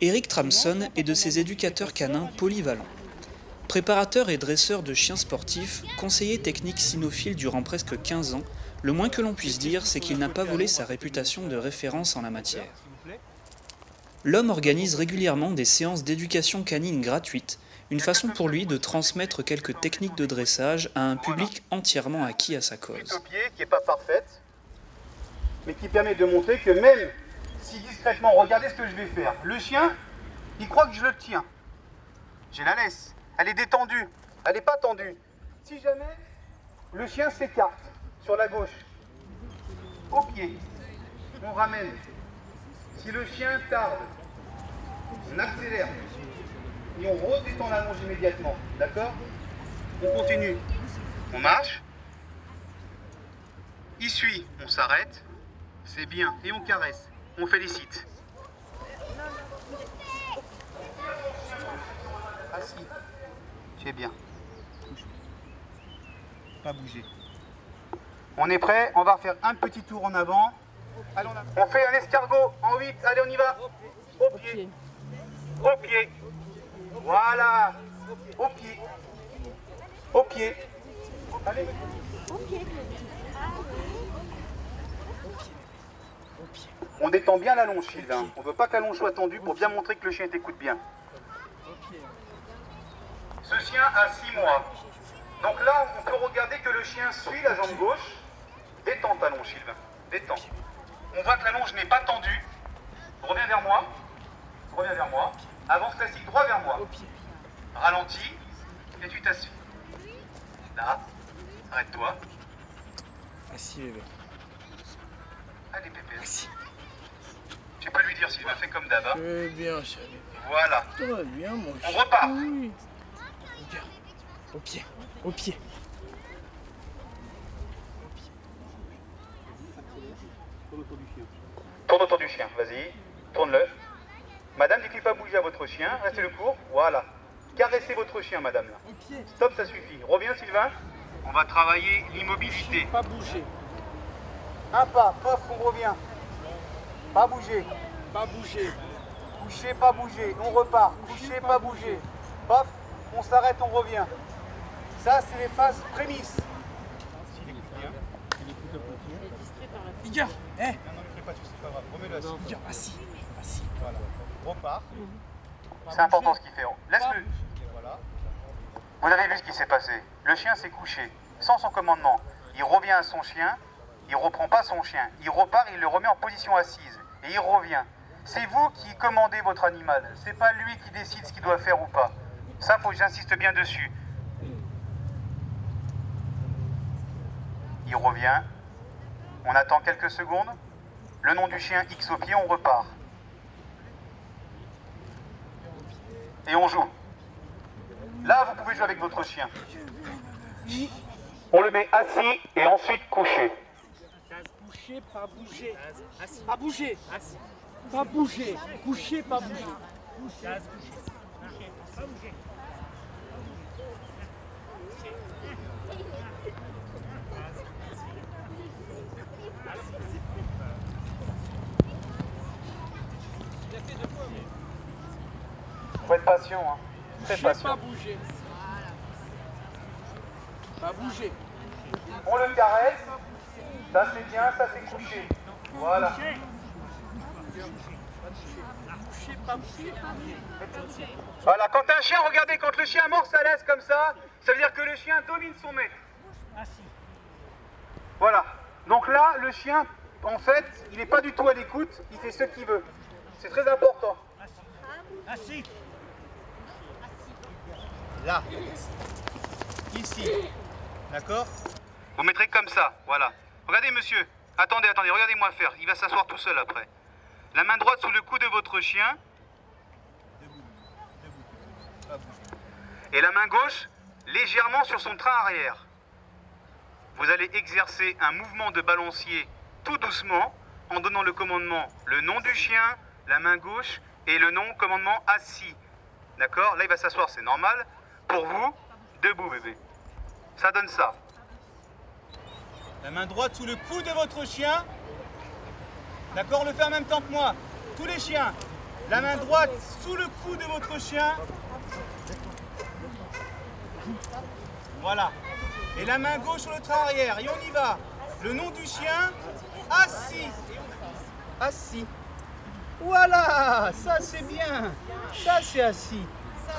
Eric Tramson est de ces éducateurs canins polyvalents. Préparateur et dresseur de chiens sportifs, conseiller technique cynophile durant presque 15 ans, le moins que l'on puisse dire, c'est qu'il n'a pas volé sa réputation de référence en la matière. L'homme organise régulièrement des séances d'éducation canine gratuites, une façon pour lui de transmettre quelques techniques de dressage à un public entièrement acquis à sa cause. Au pied, qui n'est pas parfaite, mais qui permet de montrer que même si discrètement, regardez ce que je vais faire. Le chien, il croit que je le tiens. Je la laisse. Elle est détendue. Elle n'est pas tendue. Si jamais le chien s'écarte sur la gauche, au pied, on ramène. Si le chien tarde, on accélère. Et on redétend la longe immédiatement. D'accord? On continue. On marche. Il suit. On s'arrête. C'est bien. Et on caresse. On félicite. Assis. Tu es bien. Pas bouger. On est prêt? On va faire un petit tour en avant. Allez, on fait un escargot en 8. Allez, on y va. Au pied. Au pied. Voilà. Au pied. Au pied. Allez. Au pied. On détend bien la longe, Sylvain. On ne veut pas que la longe soit tendue pour bien montrer que le chien t'écoute bien. Ce chien a 6 mois. Donc là, on peut regarder que le chien suit la jambe gauche. Détends ta longe, Sylvain. Détends. On voit que la longe n'est pas tendue. Reviens vers moi. Reviens vers moi. Avance classique, droit vers moi. Ralentis. Et tu t'assis. Là. Arrête-toi. Assis, bébé. Allez, pépé. Assis. Tu peux lui dire, Sylvain, fais comme d'hab. Très bien, chérie. Voilà. Tout va bien, mon chien. On repart. Oui. Regarde. Au pied. Au pied. Tourne autour du chien, vas-y. Tourne-le. Madame, dites-lui pas bouger à votre chien. Restez le cours. Voilà. Caressez votre chien, madame. Là. Stop, ça suffit. Reviens, Sylvain. On va travailler l'immobilité. Pas bouger. Un pas, pof, on revient. Pas bouger. Pas bouger. Coucher, pas bouger. On repart. Coucher, pas bouger. Pof, on s'arrête, on revient. Ça, c'est les phases prémices. Igor, Non, ne fais pas, c'est pas grave. Remets-le assis. Igor, assis. Assis. Voilà. Repart. C'est important ce qu'il fait. Laisse-le. Voilà. Vous avez vu ce qui s'est passé. Le chien s'est couché, sans son commandement. Il revient à son chien, il ne reprend pas son chien. Il repart, il le remet en position assise. Et il revient. C'est vous qui commandez votre animal. C'est pas lui qui décide ce qu'il doit faire ou pas. Ça, faut que j'insiste bien dessus. Il revient. On attend quelques secondes. Le nom du chien X au pied, on repart. Et on joue. Là, vous pouvez jouer avec votre chien. On le met assis et ensuite couché. Coucher, pas bouger. Assis. Pas bouger. Assis. Pas bouger. Coucher, pas bouger. Coucher. Pas bouger. Faut être patient, hein. Très patient. Pas bouger. Pas bouger. On le caresse. Ça c'est bien, ça c'est couché. Voilà. Voilà, quand un chien, regardez, quand le chien mord sa laisse comme ça veut dire que le chien domine son maître. Voilà. Donc là, le chien, en fait, il n'est pas du tout à l'écoute, il fait ce qu'il veut. C'est très important. Assis. Là. Ici. D'accord? Vous mettrez comme ça, voilà. Regardez, monsieur. Attendez, regardez-moi faire. Il va s'asseoir tout seul après. La main droite sous le cou de votre chien. Et la main gauche légèrement sur son train arrière. Vous allez exercer un mouvement de balancier tout doucement en donnant le commandement, le nom du chien, la main gauche et le nom commandement assis. D'accord? Là, il va s'asseoir, c'est normal. Pour vous, debout, bébé. Ça donne ça. La main droite sous le cou de votre chien. D'accord? On le fait en même temps que moi. Tous les chiens, la main droite sous le cou de votre chien. Voilà. Et la main gauche sur le train arrière. Et on y va. Le nom du chien, assis. Assis. Voilà, ça c'est bien. Ça c'est assis.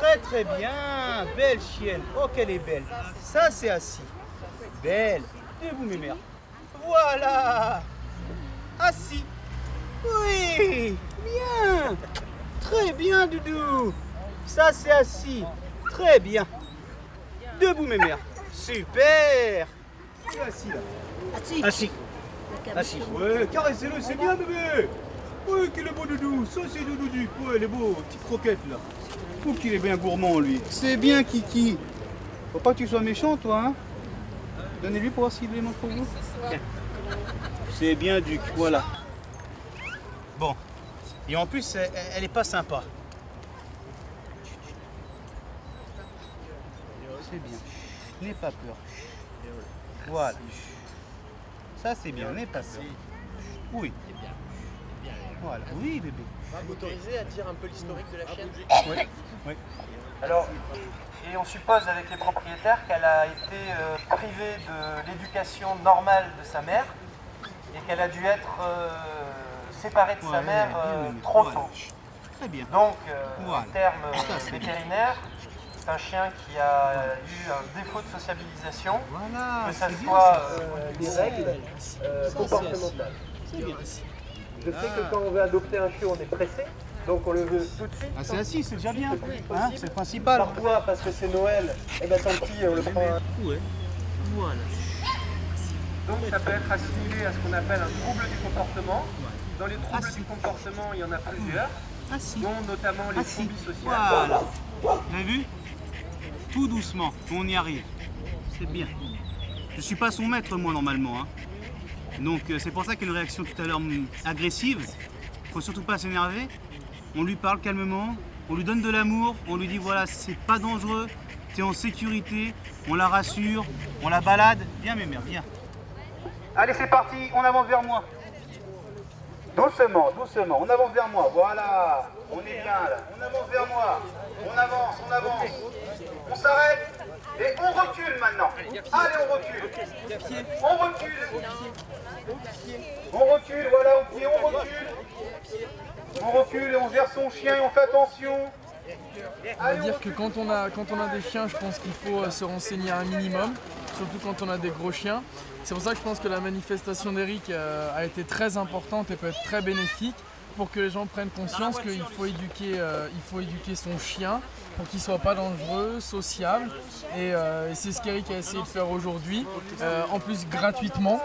Très très bien. Belle chienne. Oh, qu'elle est belle. Ça c'est assis. Belle. Debout mes mères. Voilà. Assis. Oui. Bien. Très bien, Doudou. Ça c'est assis. Très bien. Debout mes mères. Super. Assis là. Assis. Assis. Assis. Ouais, caressez-le, c'est bien bébé. Ouais, qu'il est beau Doudou. Ça c'est Doudou Duc. Ouais, il est beau. Petite croquette là. Oh, qu'il est bien gourmand lui. C'est bien Kiki. Faut pas que tu sois méchant toi, hein. Donnez-lui pour voir s'il les mange pour vous. Bien. C'est bien Duc, voilà. Bon. Et en plus, elle est pas sympa. C'est bien. N'aie pas peur. Voilà. Ça c'est bien, n'aie pas peur. Oui. Voilà. Oui bébé. Vous m'autorisez à dire un peu l'historique de la chienne? Oui. Oui. Alors, et on suppose avec les propriétaires qu'elle a été privée de l'éducation normale de sa mère et qu'elle a dû être séparée de sa mère trop tôt. Très bien. Donc, Voilà. en termes vétérinaires, c'est un chien qui a eu un défaut de sociabilisation, Voilà. que ça c'est bien, soit ça. des règles comportementales. C'est bien. Je sais que quand on veut adopter un chien, on est pressé, donc on le veut tout de suite. Ah, c'est assis, c'est déjà bien. Hein, c'est le principal. Parfois, parce que c'est Noël, et ben tant pis, on le prend. Ouais. Voilà. Donc ça peut être assimilé à ce qu'on appelle un trouble du comportement. Dans les troubles du comportement, il y en a plusieurs, Assis. dont notamment les Assis. phobies sociales. Voilà. Vous avez vu? Tout doucement, on y arrive. C'est bien. Je suis pas son maître moi normalement, hein. Donc c'est pour ça qu'il y a une réaction tout à l'heure agressive. Faut surtout pas s'énerver. On lui parle calmement, on lui donne de l'amour, on lui dit voilà c'est pas dangereux, tu es en sécurité, on la rassure, on la balade. Viens mes mères, viens. Allez c'est parti, on avance vers moi. Doucement, doucement, on avance vers moi, voilà. On est bien là, on avance vers moi. On avance, on avance. On s'arrête et on recule maintenant. Allez on recule. On recule. On recule, voilà, au pied, on recule. On recule et on gère son chien et on fait attention. On va dire que quand on a des chiens, je pense qu'il faut se renseigner un minimum, surtout quand on a des gros chiens. C'est pour ça que je pense que la manifestation d'Eric a été très importante et peut être très bénéfique pour que les gens prennent conscience qu'il faut éduquer son chien pour qu'il ne soit pas dangereux, sociable. Et c'est ce qu'Eric a essayé de faire aujourd'hui, en plus gratuitement.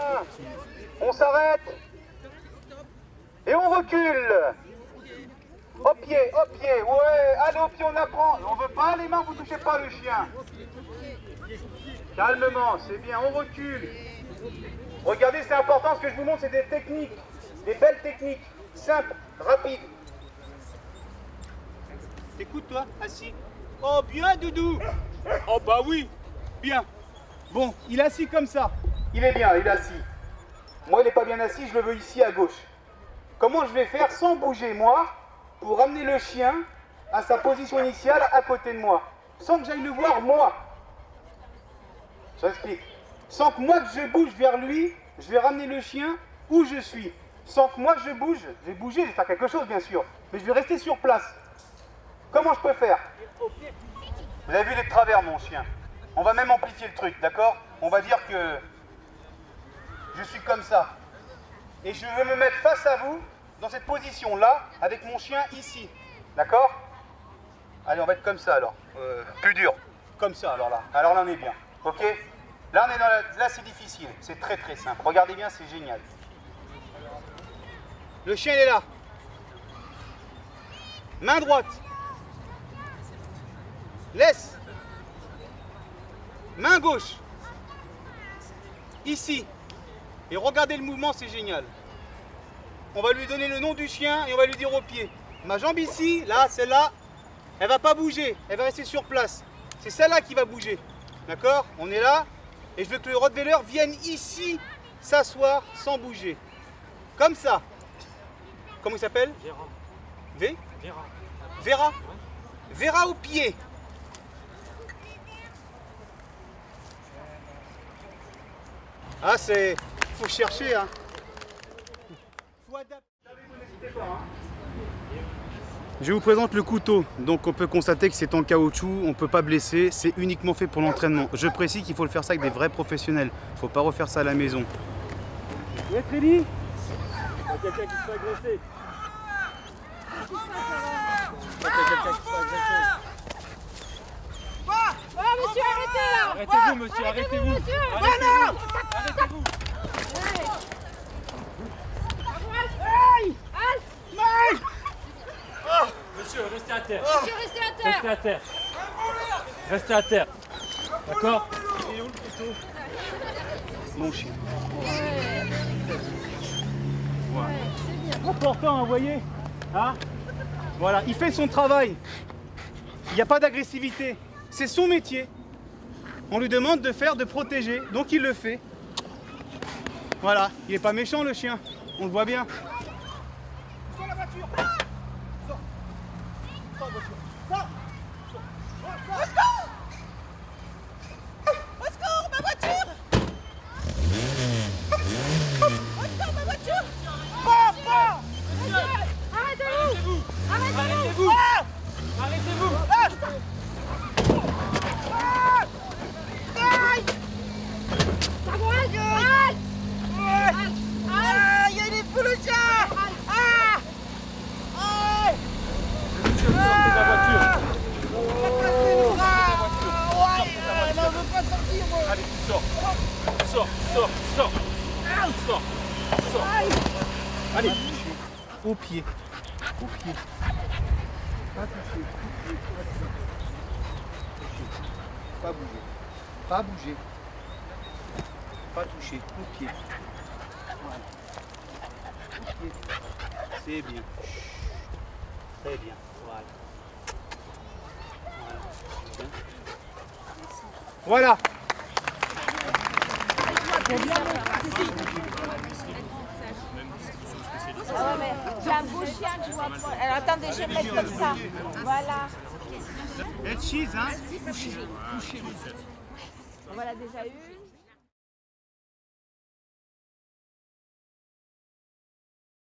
On s'arrête et on recule. Au pied, ouais, allez au pied, on apprend. On veut pas les mains, vous touchez pas le chien. Calmement, c'est bien, on recule. Regardez, c'est important, ce que je vous montre, c'est des techniques, des belles techniques, simples, rapides. Écoute toi, assis. Oh bien Doudou. Oh bah oui, bien. Bon, il est assis comme ça. Il est bien, il est assis. Moi, il n'est pas bien assis, je le veux ici à gauche. Comment je vais faire sans bouger, moi, pour ramener le chien à sa position initiale à côté de moi, sans que j'aille le voir, moi. Je m'explique. Sans que moi, que je bouge vers lui, je vais ramener le chien où je suis. Sans que moi, je bouge, je vais bouger, je vais faire quelque chose, bien sûr, mais je vais rester sur place. Comment je peux faire? Vous avez vu les travers, mon chien. On va même amplifier le truc, d'accord? On va dire que je suis comme ça. Et je veux me mettre face à vous, dans cette position-là, avec mon chien ici. D'accord? Allez, on va être comme ça alors. Plus dur. Comme ça, alors là. Alors là, on est bien. Ok? Là, on est dans là, c'est difficile. C'est très très simple. Regardez bien, c'est génial. Le chien, il est là. Main droite. Laisse. Main gauche. Ici. Et regardez le mouvement, c'est génial. On va lui donner le nom du chien et on va lui dire au pied. Ma jambe ici, là, celle-là, elle va pas bouger. Elle va rester sur place. C'est celle-là qui va bouger. D'accord? On est là. Et je veux que le Rottweiler vienne ici s'asseoir sans bouger. Comme ça. Comment il s'appelle? Vera. V? Vera. Vera? Vera au pied. Ah, c'est... faut chercher, hein. Faut adapter. Je vous présente le couteau. Donc on peut constater que c'est en caoutchouc, on ne peut pas blesser, c'est uniquement fait pour l'entraînement. Je précise qu'il faut le faire ça avec des vrais professionnels. Il ne faut pas refaire ça à la maison. Vous êtes ready? Il y a quelqu'un qui se fait agresser. Monsieur, arrêtez là! Arrêtez-vous, monsieur, arrêtez-vous! Arrêtez-vous! Arrêtez-vous! Monsieur, restez à terre! Monsieur, restez à terre! Restez à terre! Restez à terre! D'accord? Il est où le couteau? Mon chien. Voilà. Important, vous voyez, hein? Voilà, il fait son travail. Il n'y a pas d'agressivité. C'est son métier. On lui demande de faire, de protéger. Donc il le fait. Voilà, il n'est pas méchant le chien. On le voit bien. Sors la voiture. Sors. Sors la voiture. Sors. Au secours. Au secours, ma voiture. Au secours, ma voiture. Arrêtez-vous! Arrêtez-vous! Arrêtez-vous! Il est fou le chat! Monsieur, vous sortez de la voiture! Allez, tu sors! Tu sors, tu sors, tu sors! Tu sors! Tu sors! Allez, au pied. Au pied. Pas toucher. Pas bouger. Pas bouger. Pas toucher. Au pied. Voilà. Au pied. C'est bien. Très bien. Voilà. Voilà. J'ai un beau chien, tu vois. Alors attendez, je vais mettre comme ça. Voilà. Head cheese, hein? On l'a déjà eu.